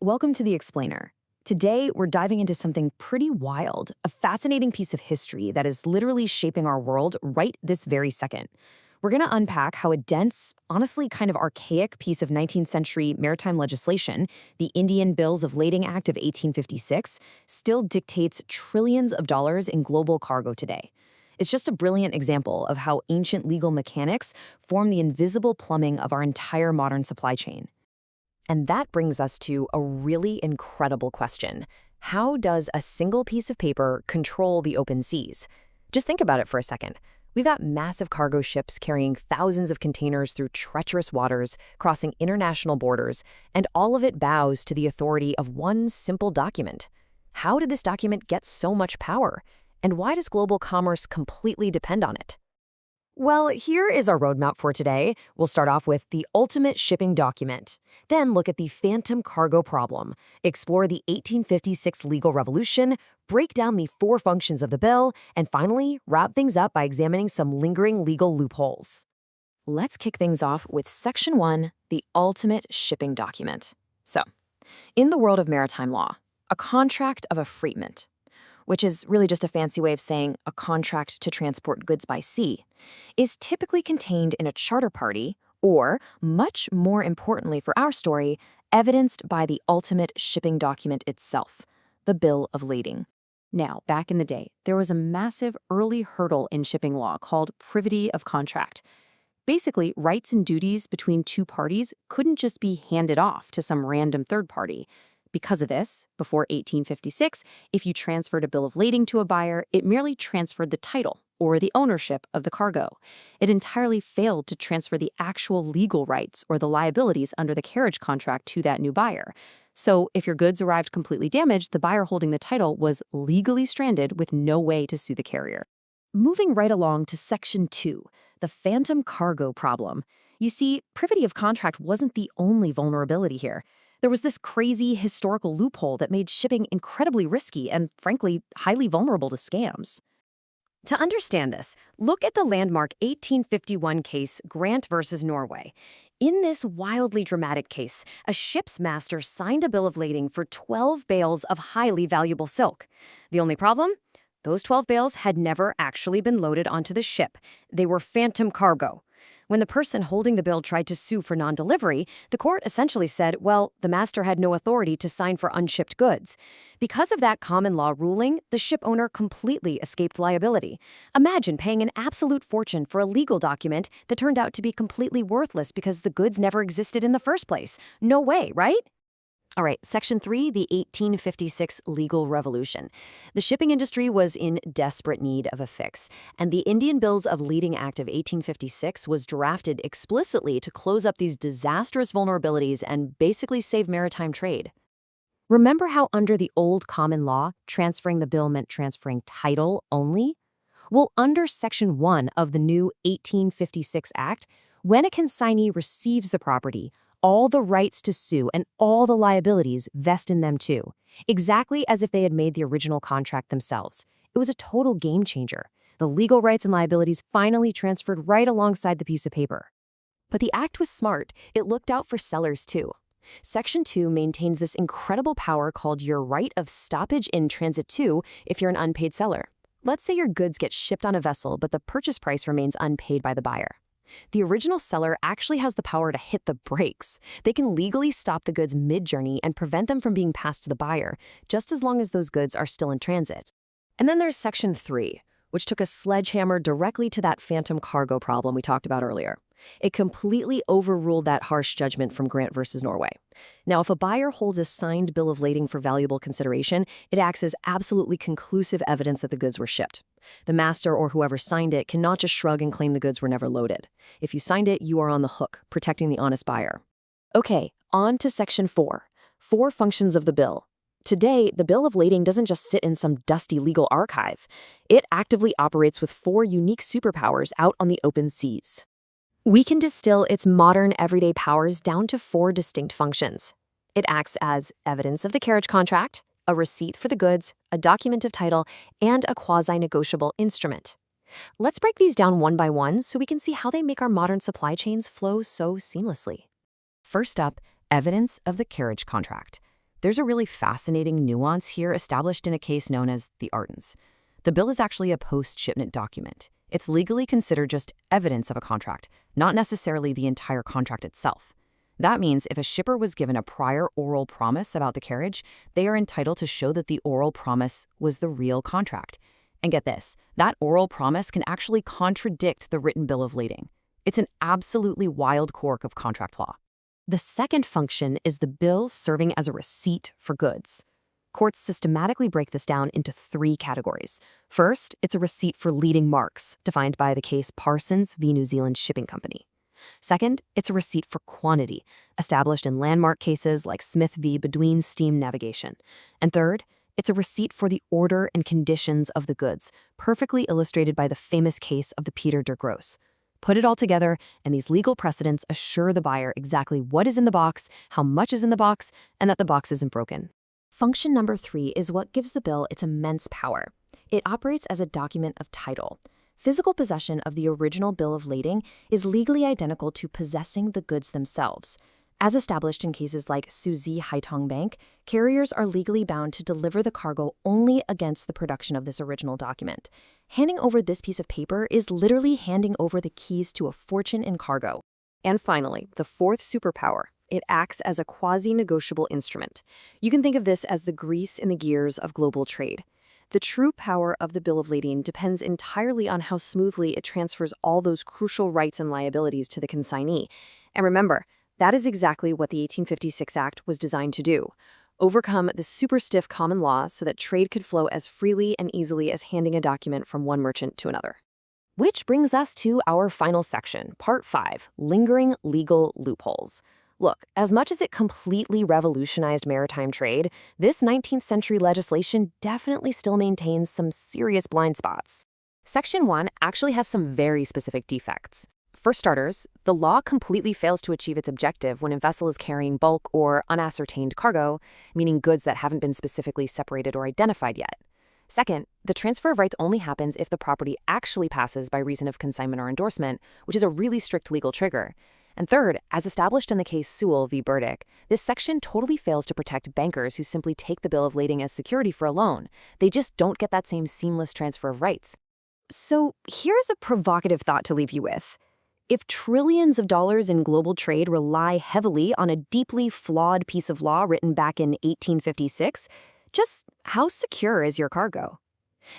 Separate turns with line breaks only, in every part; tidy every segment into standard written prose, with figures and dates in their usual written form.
Welcome to The Explainer. Today, we're diving into something pretty wild, a fascinating piece of history that is literally shaping our world right this very second. We're going to unpack how a dense, honestly kind of archaic piece of 19th century maritime legislation, the Indian Bills of Lading Act of 1856, still dictates trillions of dollars in global cargo today. It's just a brilliant example of how ancient legal mechanics form the invisible plumbing of our entire modern supply chain. And that brings us to a really incredible question. How does a single piece of paper control the open seas? Just think about it for a second. We've got massive cargo ships carrying thousands of containers through treacherous waters, crossing international borders, and all of it bows to the authority of one simple document. How did this document get so much power? And why does global commerce completely depend on it? Well, here is our roadmap for today. We'll start off with the ultimate shipping document, then look at the phantom cargo problem, explore the 1856 legal revolution, break down the four functions of the bill, and finally, wrap things up by examining some lingering legal loopholes. Let's kick things off with Section 1, the ultimate shipping document. So, in the world of maritime law, a contract of affreightment, which is really just a fancy way of saying a contract to transport goods by sea, is typically contained in a charter party or, much more importantly for our story, evidenced by the ultimate shipping document itself, the Bill of Lading. Now, back in the day, there was a massive early hurdle in shipping law called privity of contract. Basically, rights and duties between two parties couldn't just be handed off to some random third party. Because of this, before 1856, if you transferred a bill of lading to a buyer, it merely transferred the title or the ownership of the cargo. It entirely failed to transfer the actual legal rights or the liabilities under the carriage contract to that new buyer. So if your goods arrived completely damaged, the buyer holding the title was legally stranded with no way to sue the carrier. Moving right along to Section 2, the phantom cargo problem. You see, privity of contract wasn't the only vulnerability here. There was this crazy historical loophole that made shipping incredibly risky and, frankly, highly vulnerable to scams. To understand this, look at the landmark 1851 case Grant versus Norway. In this wildly dramatic case, a ship's master signed a bill of lading for 12 bales of highly valuable silk. The only problem? Those 12 bales had never actually been loaded onto the ship. They were phantom cargo. When the person holding the bill tried to sue for non-delivery, the court essentially said, well, the master had no authority to sign for unshipped goods. Because of that common law ruling, the ship owner completely escaped liability. Imagine paying an absolute fortune for a legal document that turned out to be completely worthless because the goods never existed in the first place. No way, right? All right, Section 3, the 1856 legal revolution. The shipping industry was in desperate need of a fix, and the Indian Bills of Lading Act of 1856 was drafted explicitly to close up these disastrous vulnerabilities and basically save maritime trade. Remember how under the old common law, transferring the bill meant transferring title only? Well, under Section 1 of the new 1856 Act, when a consignee receives the property, all the rights to sue and all the liabilities vest in them too, exactly as if they had made the original contract themselves. It was a total game changer. The legal rights and liabilities finally transferred right alongside the piece of paper. But the act was smart. It looked out for sellers too. Section 2 maintains this incredible power called your right of stoppage in transit 2 if you're an unpaid seller. Let's say your goods get shipped on a vessel, but the purchase price remains unpaid by the buyer. The original seller actually has the power to hit the brakes. They can legally stop the goods mid-journey and prevent them from being passed to the buyer, just as long as those goods are still in transit. And then there's Section 3, which took a sledgehammer directly to that phantom cargo problem we talked about earlier. It completely overruled that harsh judgment from Grant versus Norway. Now, if a buyer holds a signed bill of lading for valuable consideration, it acts as absolutely conclusive evidence that the goods were shipped. The master or whoever signed it cannot just shrug and claim the goods were never loaded. If you signed it, you are on the hook, protecting the honest buyer. Okay, on to Section 4, four functions of the bill. Today, the Bill of Lading doesn't just sit in some dusty legal archive. It actively operates with four unique superpowers out on the open seas. We can distill its modern everyday powers down to four distinct functions. It acts as evidence of the carriage contract, a receipt for the goods, a document of title, and a quasi-negotiable instrument. Let's break these down one by one so we can see how they make our modern supply chains flow so seamlessly. First up, evidence of the carriage contract. there's a really fascinating nuance here established in a case known as the Ardens. The bill is actually a post-shipment document. It's legally considered just evidence of a contract, not necessarily the entire contract itself. That means if a shipper was given a prior oral promise about the carriage, they are entitled to show that the oral promise was the real contract. And get this, that oral promise can actually contradict the written bill of lading. It's an absolutely wild quirk of contract law. The second function is the bill serving as a receipt for goods. Courts systematically break this down into 3 categories. First, it's a receipt for leading marks, defined by the case Parsons v. New Zealand Shipping Company. Second, it's a receipt for quantity, established in landmark cases like Smith v. Bedouin Steam Navigation. And third, it's a receipt for the order and conditions of the goods, perfectly illustrated by the famous case of the Peter der Grosse. Put it all together, and these legal precedents assure the buyer exactly what is in the box, how much is in the box, and that the box isn't broken. Function number 3 is what gives the bill its immense power. It operates as a document of title. Physical possession of the original bill of lading is legally identical to possessing the goods themselves. As established in cases like Suzy Haitong Bank, carriers are legally bound to deliver the cargo only against the production of this original document. Handing over this piece of paper is literally handing over the keys to a fortune in cargo. And finally, the fourth superpower. It acts as a quasi-negotiable instrument. You can think of this as the grease in the gears of global trade. The true power of the bill of lading depends entirely on how smoothly it transfers all those crucial rights and liabilities to the consignee. And remember, that is exactly what the 1856 Act was designed to do. Overcome the super stiff common law so that trade could flow as freely and easily as handing a document from one merchant to another. Which brings us to our final section, Part 5, Lingering Legal Loopholes. Look, as much as it completely revolutionized maritime trade, this 19th century legislation definitely still maintains some serious blind spots. Section 1 actually has some very specific defects. For starters, the law completely fails to achieve its objective when a vessel is carrying bulk or unascertained cargo, meaning goods that haven't been specifically separated or identified yet. Second, the transfer of rights only happens if the property actually passes by reason of consignment or endorsement, which is a really strict legal trigger. And third, as established in the case Sewell v. Burdick, this section totally fails to protect bankers who simply take the bill of lading as security for a loan. They just don't get that same seamless transfer of rights. So here's a provocative thought to leave you with. If trillions of dollars in global trade rely heavily on a deeply flawed piece of law written back in 1856, just how secure is your cargo?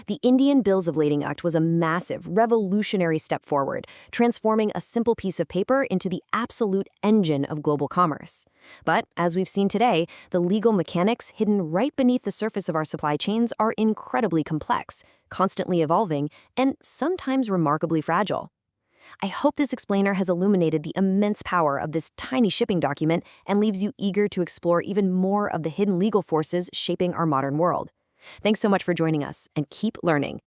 The Indian Bills of Lading Act was a massive, revolutionary step forward, transforming a simple piece of paper into the absolute engine of global commerce. But, as we've seen today, the legal mechanics hidden right beneath the surface of our supply chains are incredibly complex, constantly evolving, and sometimes remarkably fragile. I hope this explainer has illuminated the immense power of this tiny shipping document and leaves you eager to explore even more of the hidden legal forces shaping our modern world. Thanks so much for joining us, and keep learning.